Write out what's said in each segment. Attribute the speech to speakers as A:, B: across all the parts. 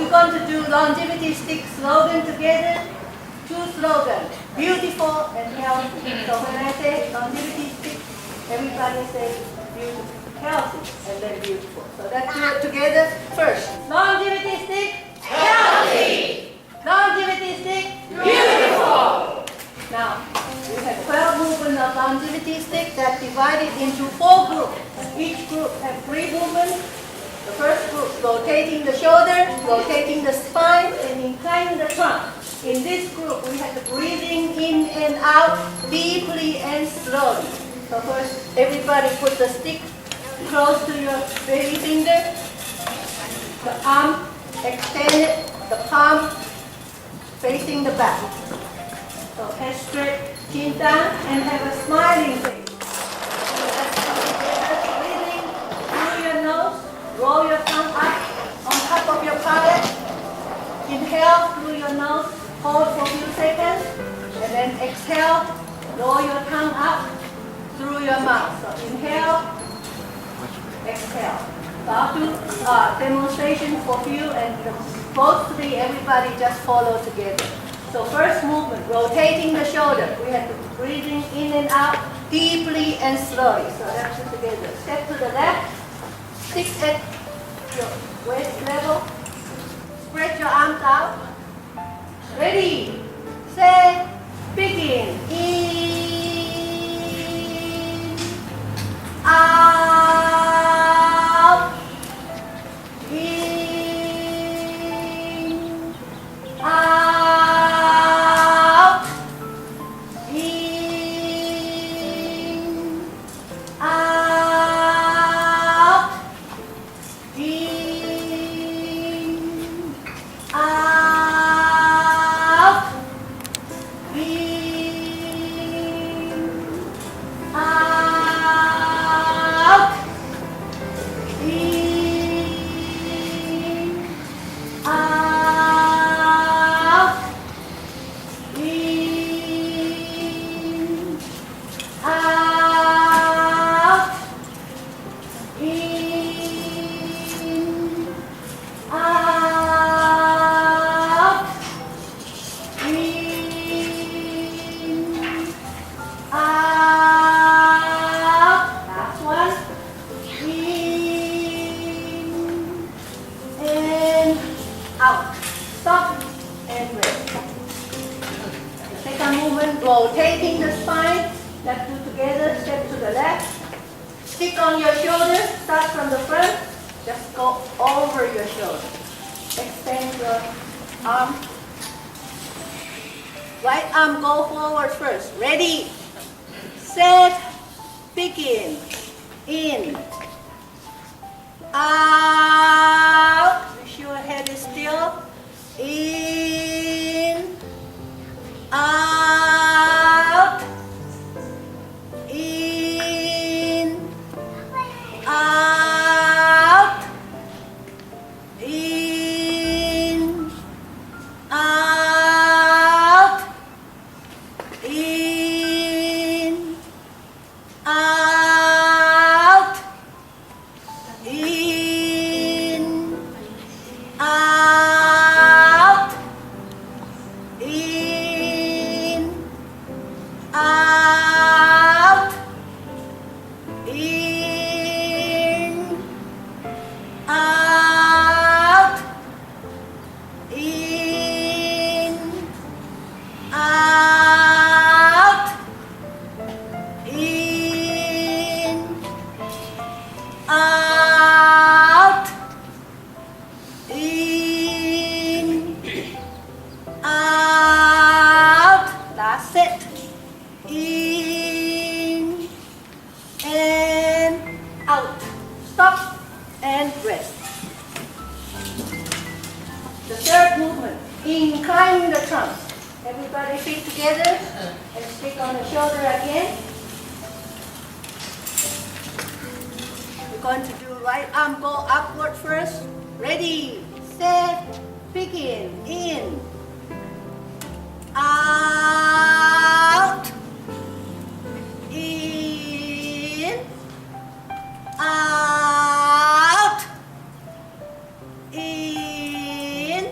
A: we're going to do longevity stick slogan together. 2 slogans, beautiful and healthy. So when I say longevity stick, everybody say beautiful, healthy, and then beautiful. So let's do it together first. Longevity stick,
B: Healthy!
A: longevity stick,
B: Beautiful!
A: Now, we have 12 movements of longevity stick that's divided into 4 groups. Each group has 3 movements. The first group, rotating the shoulder, rotating the spine, and inclining the trunk. In this group, we have the breathing in and out deeply and slowly. So first, everybody put the stick close to your baby finger. The arm extended, the palm facing the back. So head straight, chin down, and have a smiling face. So let's come together, breathing through your nose, roll your tongue up on top of your palate. Inhale through your nose, hold for a few seconds, and then exhale, roll your tongue up through your mouth. So inhale, exhale. So I'll do demonstration for you, and mostly everybody just follow together. So first movement, rotating the shoulder. We have to breathing in and out deeply and slowly. So let's do together. Step to the left, stick at your waist level, spread your arms out. Ready, set, begin. In, out, in, out, in, out, in, out, out. Stop and rest. The second movement, rotating the spine. Let's do together. Step to the left. Stick on your shoulder. Start from the front. Just go over your shoulder. Extend your arm. Right arm go forward first. Ready, set, begin. In, out. Make sure your head is still. In, out. In, out. In, out. In, out. In, out. In, out. In, out. In, out. In, out. In, out. Last set. In and out. Stop and rest. The third movement, inclining the trunk. Everybody feet together and stick on the shoulder again. We're going to do right arm go upward first. Ready, set, begin. In, out, in, out, in,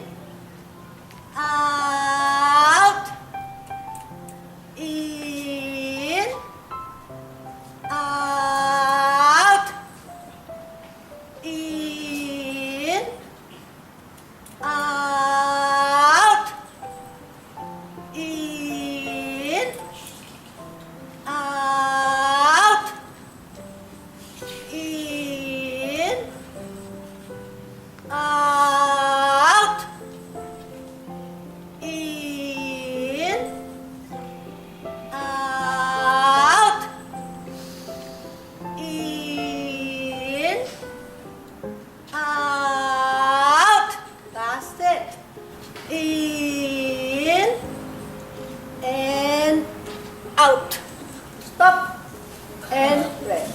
A: in and out. Stop and rest.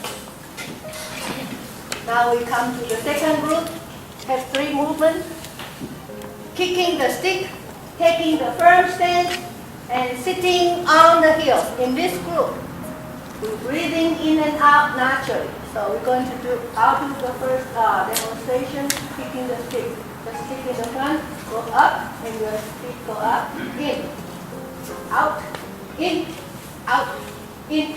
A: Now we come to the second group. Have 3 movements. Kicking the stick, taking the firm stance, and sitting on the heels. In this group, we're breathing in and out naturally. So we're going to do, I'll do the first demonstration, kicking the stick. The stick in the front, go up, and your feet go up, in, out, in, out, in,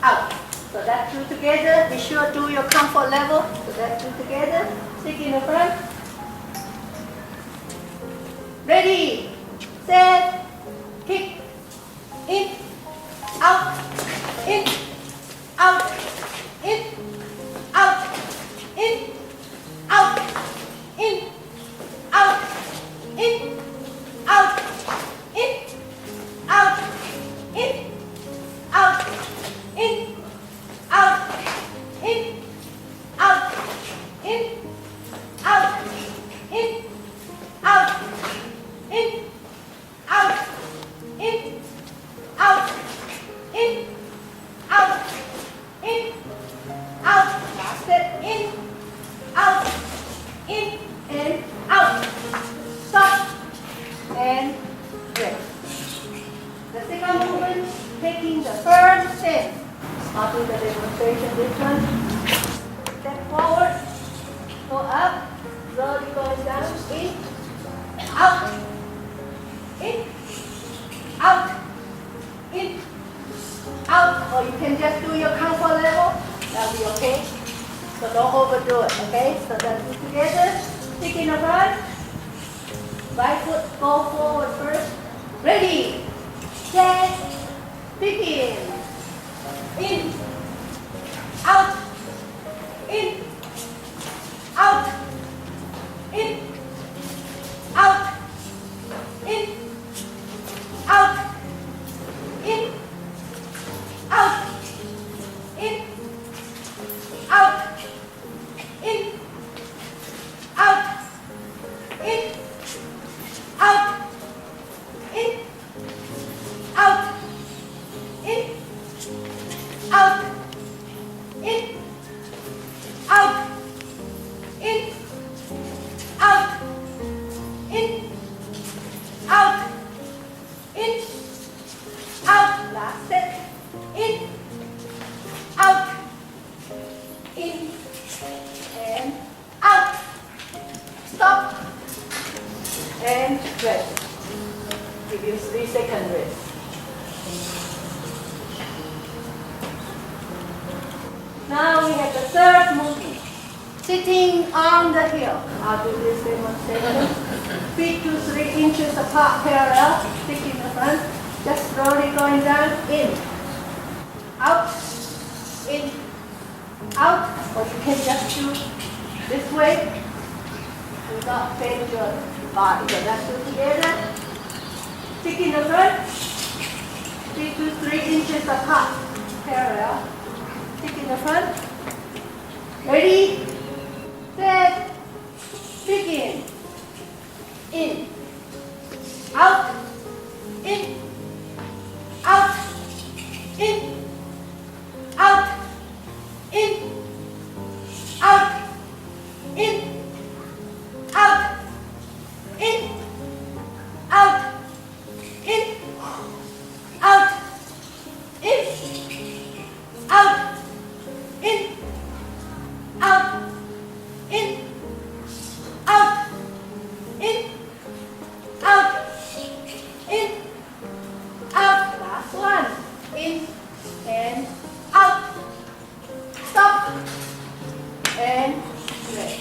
A: out. So that 2 together. Be sure to do your comfort level. So that 2 together. Stick in the front. Ready, set, kick, in, out, in, out, in, out, in, out, in, out, in, out, in, out, in, out, in, out, in, out, in, out, in, out, in, out, in, out, in, out, in, out. Last step, in, out, in, and out. Stop and rest. The second movement, taking the firm stance. I'll do the demonstration. This one. Step forward, go up, slowly going down, in, out, in, out, in, out. Or you can just do your comfort level. That'll be okay. So don't overdo it, okay? So that's it together. Stick in the front. Right foot go forward first. Ready, set, begin. In, out, in, out, in, out, in, out, in, out, in, out, in, out, in, out, in, out, in, out, in, out, in, out, in, out, in, out. Last set. In, out, in, and out. Stop and rest. Give you 3-second rest. Now we have the third movement. Sitting on the heel. I'll do this demonstration. Feet to 3 inches apart, parallel. Stick in the front. Just slowly going down. In, out, in, out. Or you can just do this way without bending your body. So that's 2 together. Stick in the front. Feet to 3 inches apart, parallel. Stick in the front. Ready, set, begin. In, out, in, out, in, out, in, out, in, out, in, out, in, out, in, out, in, out, in, out, in, out, in, out. Last one. In and out. Stop and rest.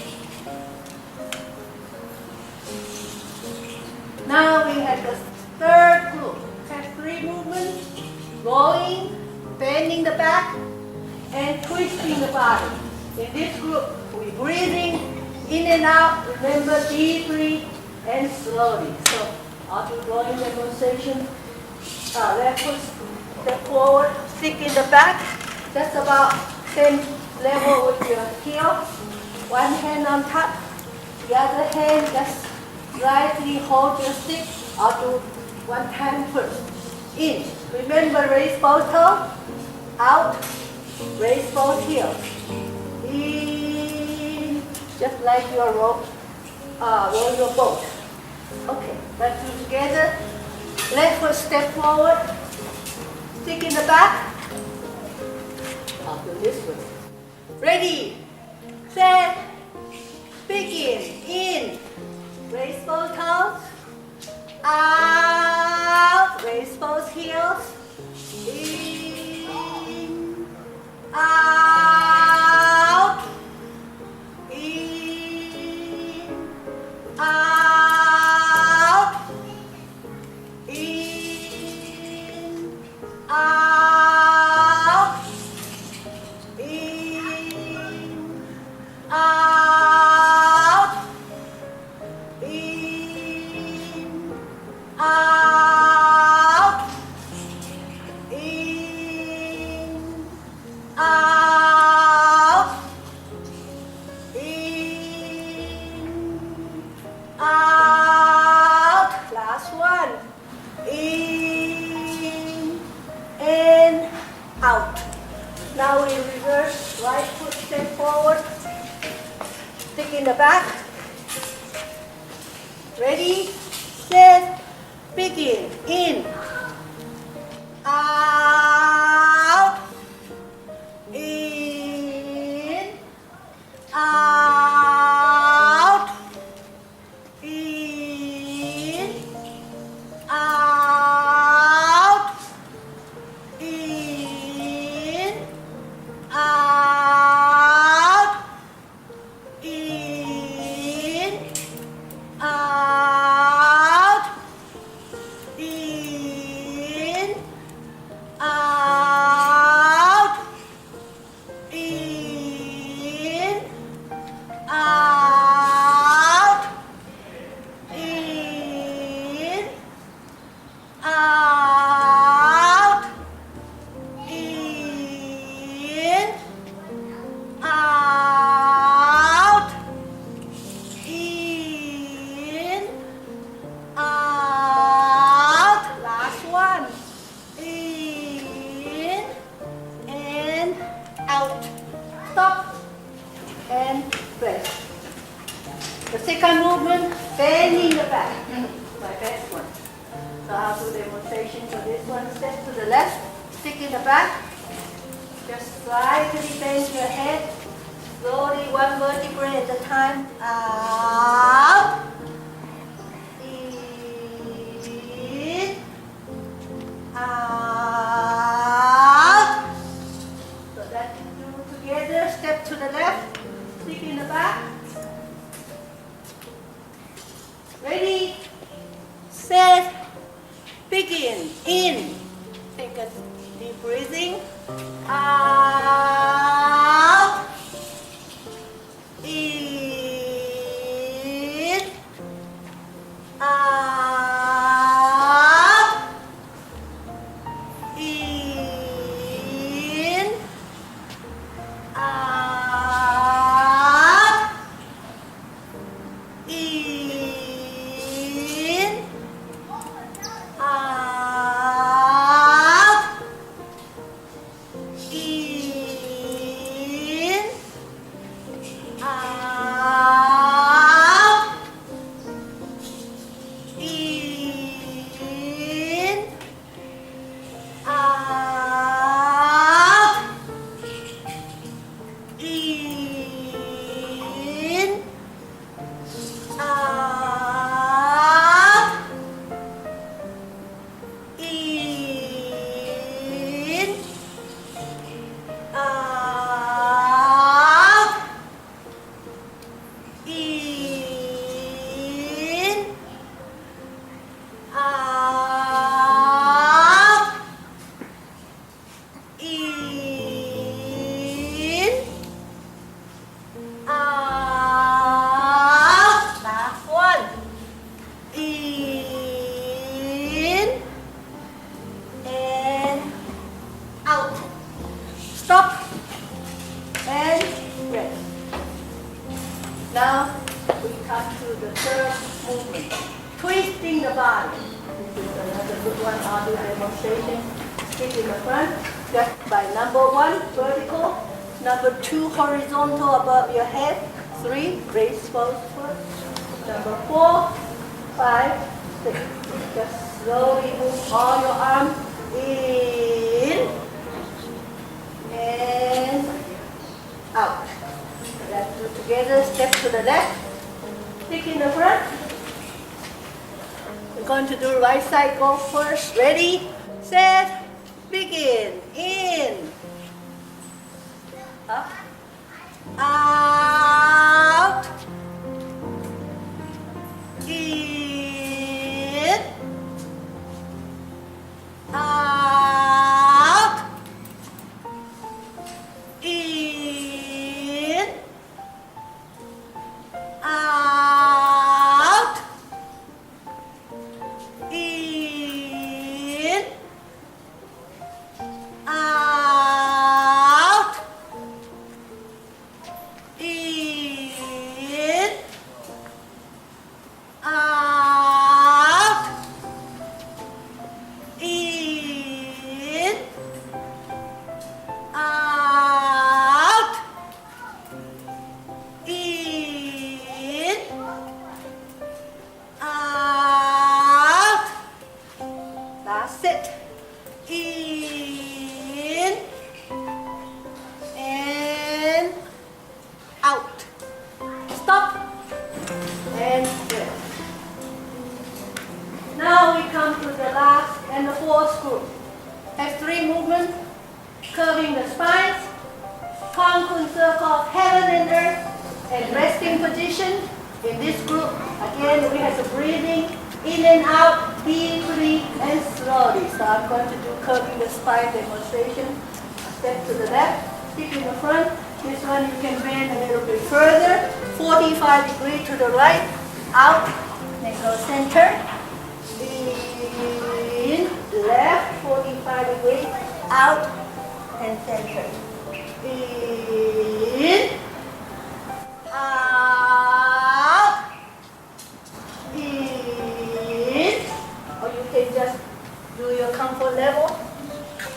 A: Now we have the third group. Have 3 movements. Rolling, bending the back, and twisting the body. In this group, we're breathing in and out. Remember, deeply and slowly. So I'll do rolling demonstration. Left foot step forward, stick in the back. Just about same level with your heel. One hand on top, the other hand just Slightly hold your stick. I'll do one hand first. In. Remember, raise both toes. Out. Raise both heels. In. Just like your row your boat. Okay, let's do together. Left foot step forward. Stick in the back. I'll do this one. Ready, set, begin. In. Raise both toes. Out. Raise both heels. In. Out. In. Out. In. Out. In. Out. In. Out. In. Out. In. Out. Last one. In and out. Now we reverse. Right foot step forward. Stick in the back. Ready, set, begin. In. Out. In. Out. In. Out. In. Out. In. Out. In. Out. In. Out. In. Out. In. Out. In. Out. Last one. In and out. Stop and press. The second movement, bending the back. My best one. So I'll do demonstration for this one. Step to the left, stick in the back. Just slightly bend your head. Slowly, one vertebrae at a time. Out. In. Out. So that you do together. Step to the left, stick in the back. Ready, set, begin. In. Take a deep breathing. Out. In. Out. In. Out. In. Out. In. movement. Twisting the body. This is another good one. I'll do a demonstration. Stick in the front. Just by number 1, vertical. Number 2, horizontal above your head. 3, raise forward. Number 4, 5, 6. Just slowly move all your arms in and out. Let's do together. Step to the left. Stick in the front. We're going to do right side go first. Ready, set, begin. In, up, out, in, out, in, out, in, out, in, out, in, out, in, out. That's it. In and out. Stop and rest. Now we come to the last and the fourth group. Has 3 movements: curving the spines, concave circle of heaven and earth, and resting position. In this group, again, we have the breathing in and out deeply and slowly. So I'm going to do curving the spine demonstration. Step to the left, stick in the front. This one you can bend a little bit further. 45 degrees to the right, out, then go center. In, left, 45 degrees, out, and center. In, out, in, or you can just do your comfort level.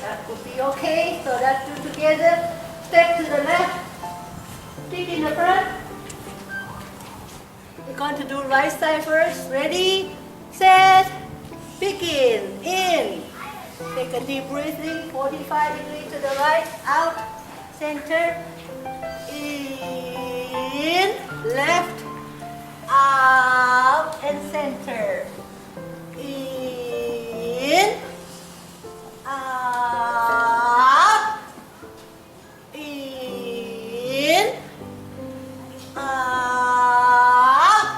A: That would be okay. So let's do together. Step to the left, stick in the front. We're going to do right side first. Ready, set, begin. In, take a deep breathing. 45 degrees to the right, out, center. In, left, out, and center. In, out, in, out, in, out,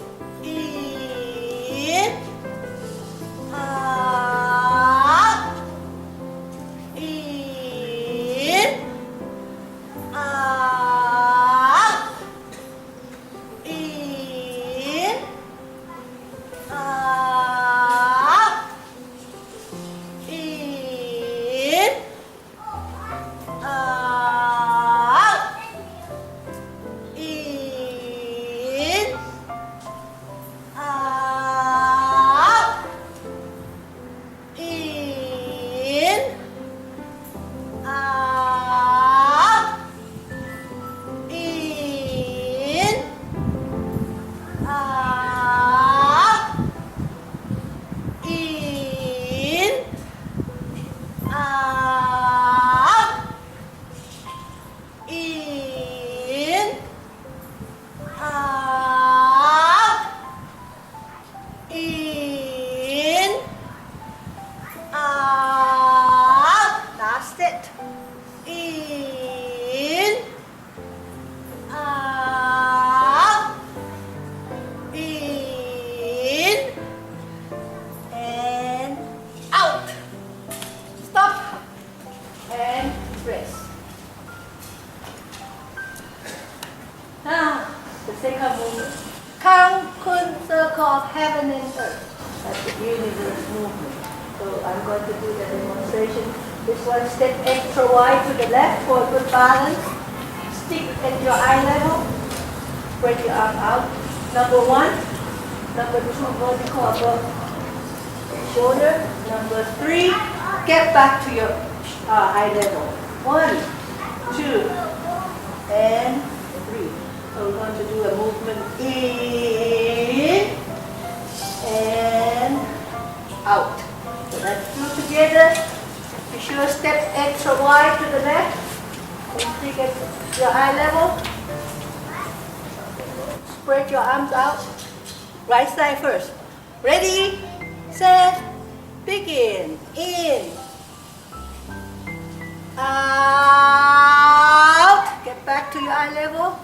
A: in, out, in, out, in, out, in, out, in, out, in, out, in, out, in, out, in, out. That's it. In, out, in, and out. Stop and rest. Now, the second movement. Concave circle of heaven and earth. That's the universe movement. So I'm going to do the demonstration. This one, step extra wide to the left for a good balance. Stick at your eye level. Spread your arm out. Number 1, Number 2, vertical above shoulder. Number 3, get back to your eye level. 1, 2, and 3. So we're going to do a movement in and out. So let's do together. Be sure step extra wide to the left. And stick at your eye level. Spread your arms out. Right side first. Ready, set, begin. In, out. Get back to your eye level.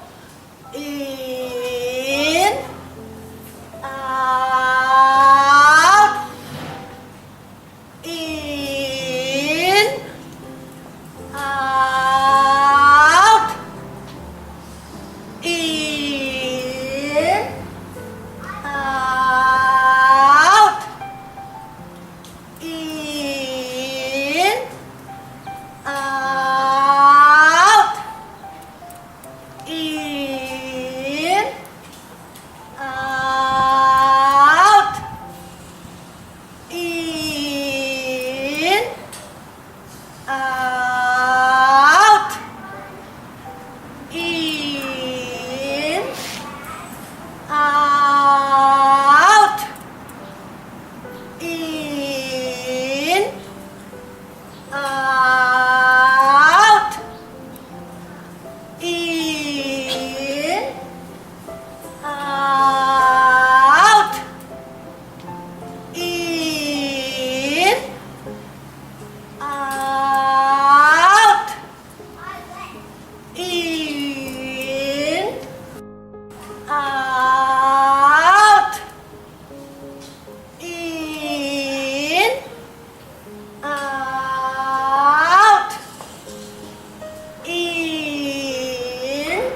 A: In, out. In, out. In, out. In, out. In, out. In, out. In, out. In, out. In, out. In, out. In, out. In, out. In,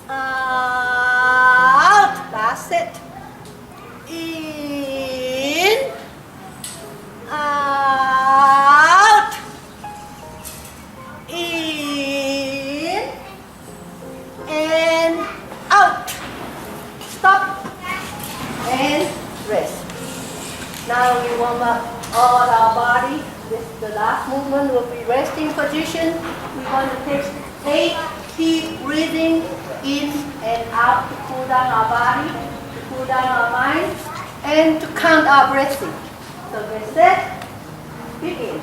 A: out. Last set. In, out. In, and out. Stop and rest. Now we warm up all our body. This the last movement will be resting position. We're going to take 8 deep breathing in and out to cool down our body, to cool down our mind, and to count our breathing. So get set, begin.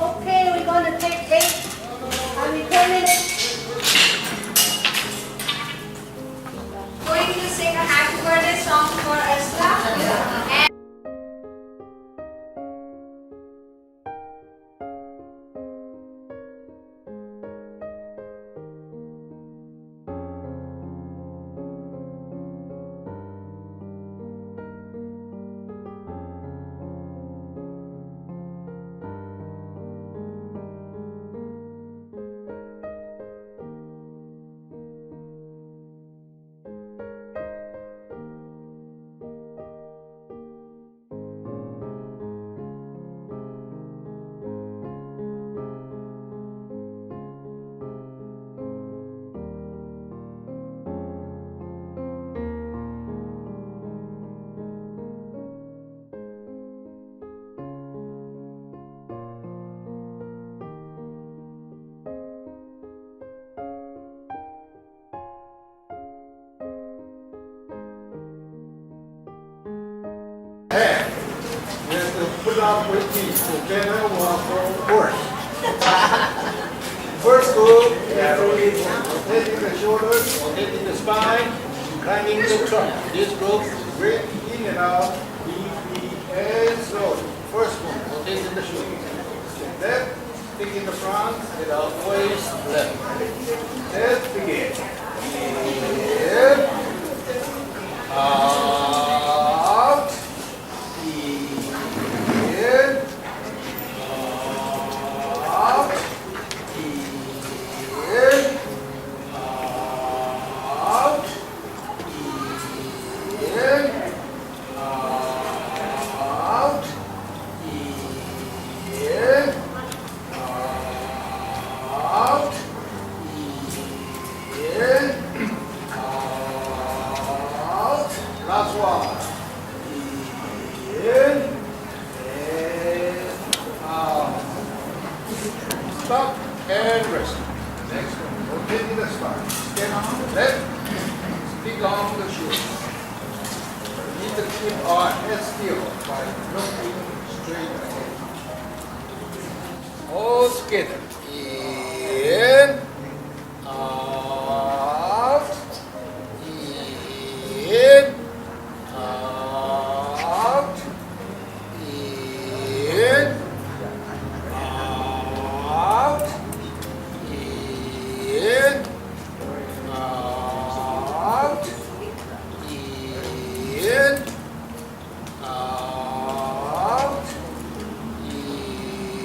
A: Okay, we're going to take 8, I mean 10 minutes.
B: Going to sing a happy birthday song for Ursula. And
C: Hey, you have to put up with me together or for worse. Climbing the trunk. This group, breathe in and out, deeply and slowly. First one, rotating the shoulders. Left, stick in the front, without waist, left. Let's begin. In, out, in, out, in, out, in, out, in, out, in, out. Last one. In and out. Stop and rest. Next one. Rotating the spine. Stand on the left. Stick on the shoes. You need to keep our head still by looking straight ahead. All together. In, out, in, out, in, out, in, out, in, out,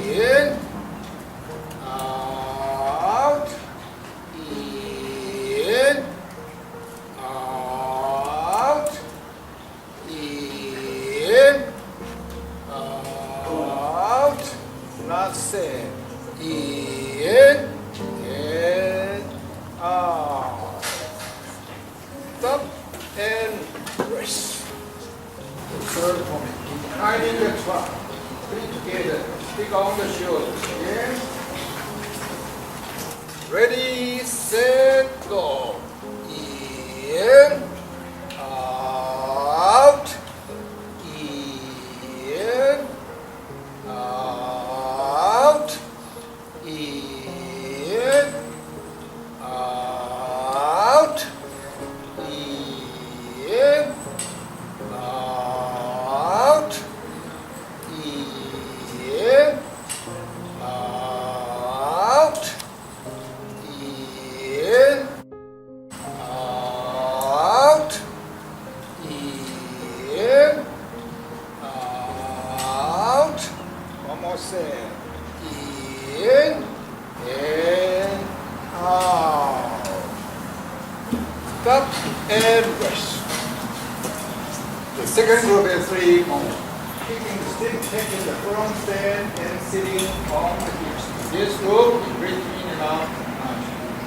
C: in, out, in, out, in, out. Last set. In and out. Stop and rest. The third point. Hiding the trunk. Feet together. Stick on the shoulders. Again. Ready, set, go. In, out, in, out, in, out, in, out, in, out, in, out, in, out. One more set. In and out. Stop and rest. The second group is 3 more. Kicking the stick, taking the front stand, and sitting on the hips. This group, you breathe in and out.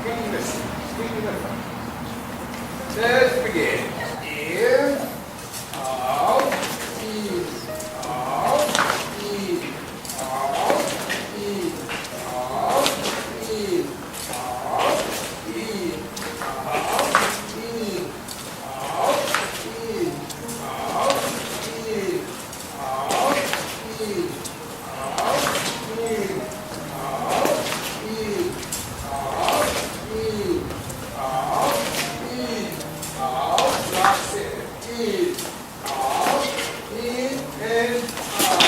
C: Kicking the stick, in the front. Let's begin. In, out, in, out, in, out, in, out, in, out, in, out, in, out, in, out, in, out, in, out, in, out, in, out, in, out, in, out. Last set. In, out, in, and out.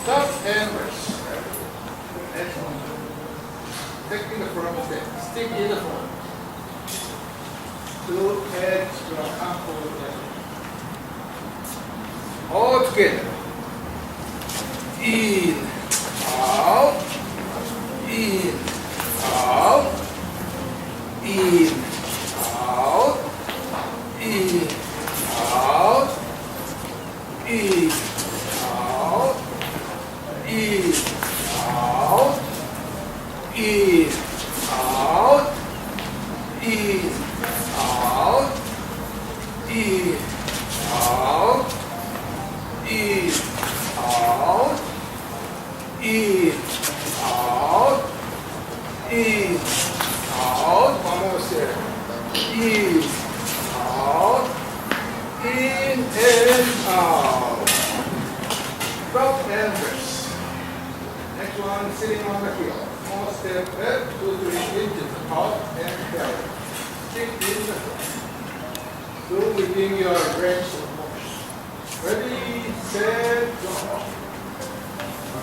C: Stop and rest. Next one. Taking the front step. Stick in the front. Do extra comfortable. All together. In, out, in, out, in, out, in, out, in, out, in, out, in, out, in, out, in, out, in, out, in, out, in, out. One more set. In, out, in and out. Stop and rest. Next one, sitting on the heel. Small step back, 2 to 3 inches, top and down. stick in the front. So within your range of motion. Ready, set, go.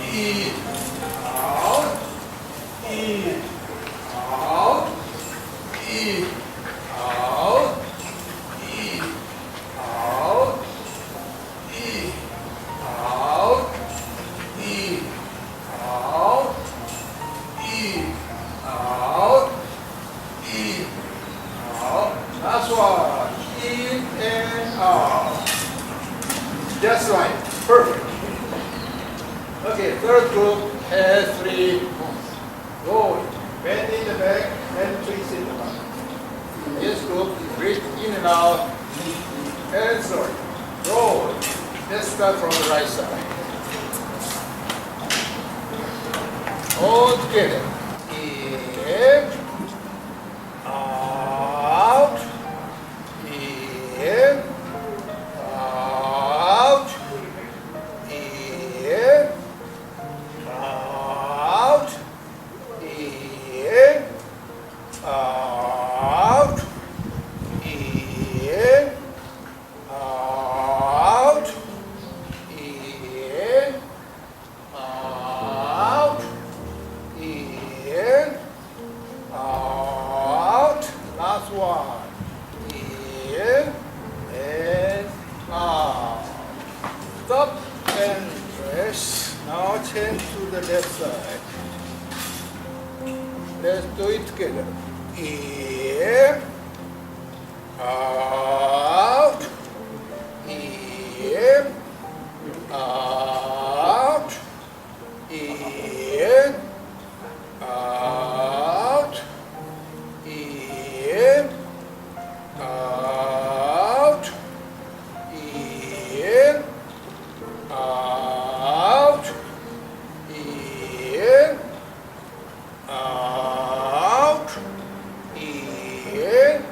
C: In, out, in, out, in, out, in, out, in, out, in, out, in, out, in, out. Last one. In and out. Just right. Perfect. Okay, third group has 3 moves. Go. Bend in the back and twist in the back. This group is breathe in and out. And sorry. Roll. Let's start from the right side. All together. In. Out. In. Out. In. Out. In. Out. In. Out. In. Out. In. Out. Last one. In and out. Stop and rest. Now change to the left side. Let's do it together. In, out, in, out, in, out, in, out, in, out, in, out, in,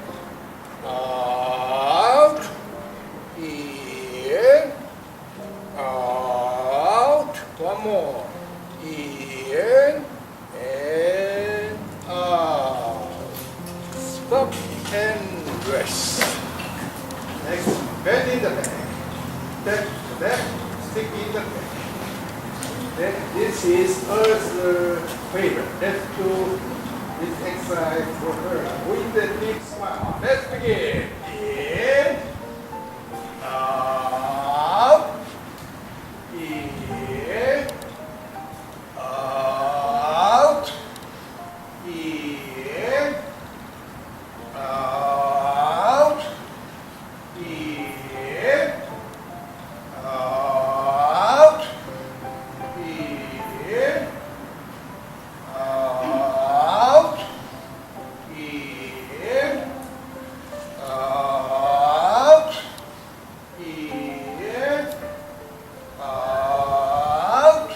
C: out, in, out. One more. In and out. Stop and rest. Next, bend in the back. Step to left, stick in the back. Then this is Ursula's favorite. Let's do this exercise for her with the big smile. Let's begin. In, out, in, out, in, out, in, out, in, out, in, out, in, out,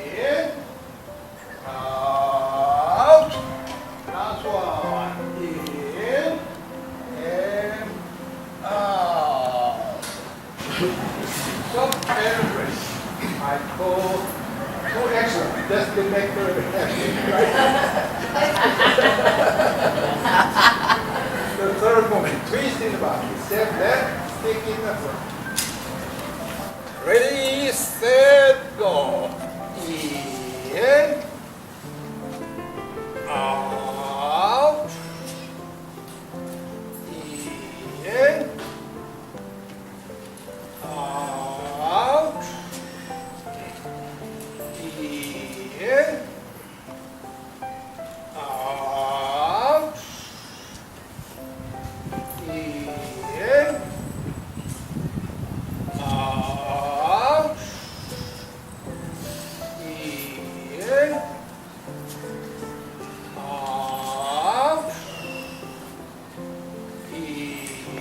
C: in, out. Last one. In and out. Stop and rest. I call no action, just to make her happy, right? The third moment, twist in the body. Step left, stick in the front. Ready, set, go. In, out, in, out, in, out, in, out, in, out,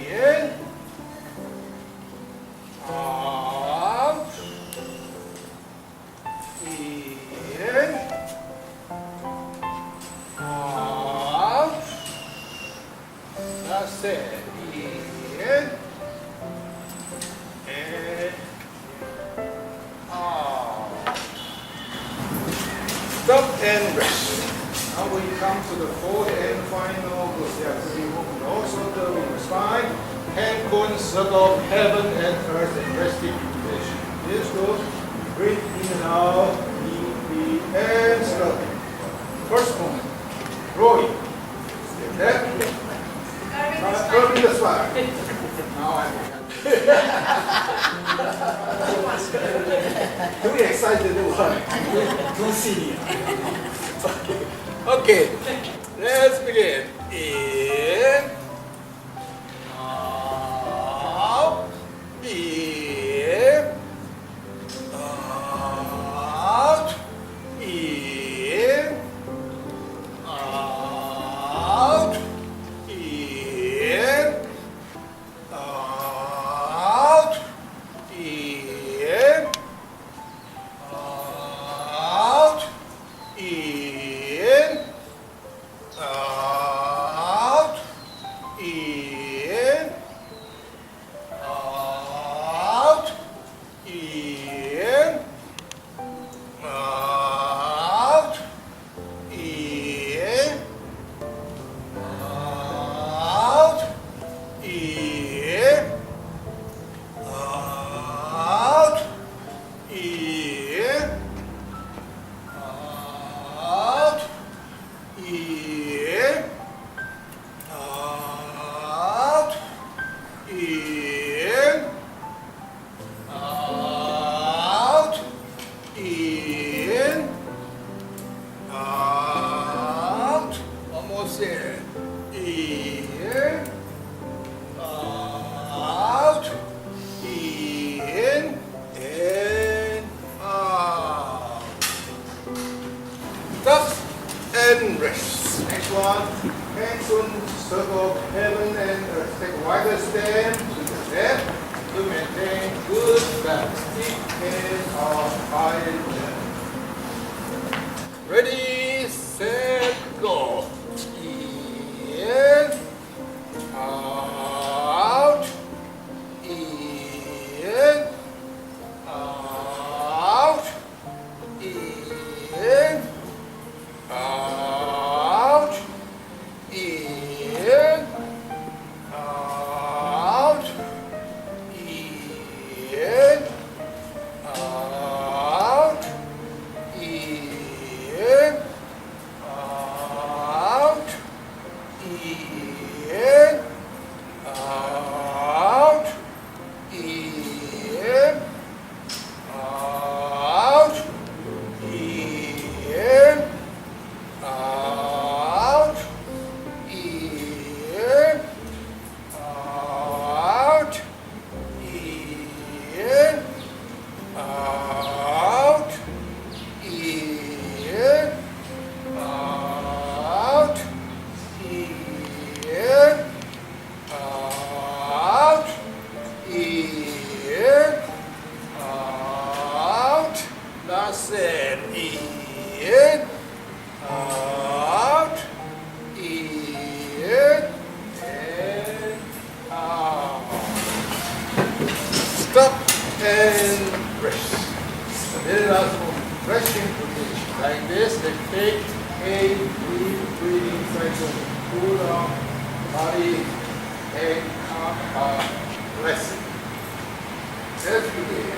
C: in, out, in, out. That's it. In and out. Stop and rest. Now we come to the fourth and final group. There are three movements. Also the spine, hand cone, circle, heaven and earth, and resting position. This goes, breathe in and out, in, and slow. First movement, rolling. Step left, curving the spine. Now I'm too excited to work. Too senior. Okay, let's begin. In, out, in, out, in, out, in, out, in, out, in, out, in, out, in, out, in, out, in, out, in, out, in, out, in, out, in, out, almost there. In, out, in, and out. Stop and rest. Next one, hands on circle, heaven and earth. Take a wider stand to the left to maintain good balance. Keep hands on high and down. Ready, set, go. In, out, in, out, in, out, in, out, in, out, in, out, in, out, in, out, in, out, in, out, in, out, in, out, in, out, in, out, that's it, in, out, in, and out. Stop and rest. Very last one, resting position. Like this, they take a deep breathing cycle. Cool down, body, and calm, resting. Let's begin.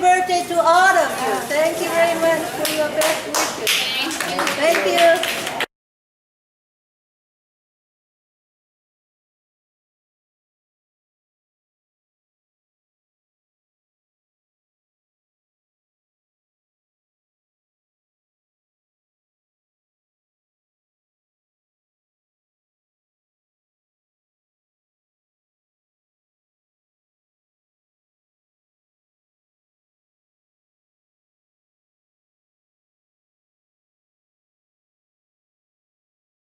A: birthday to all of you. Thank you very much for your best wishes.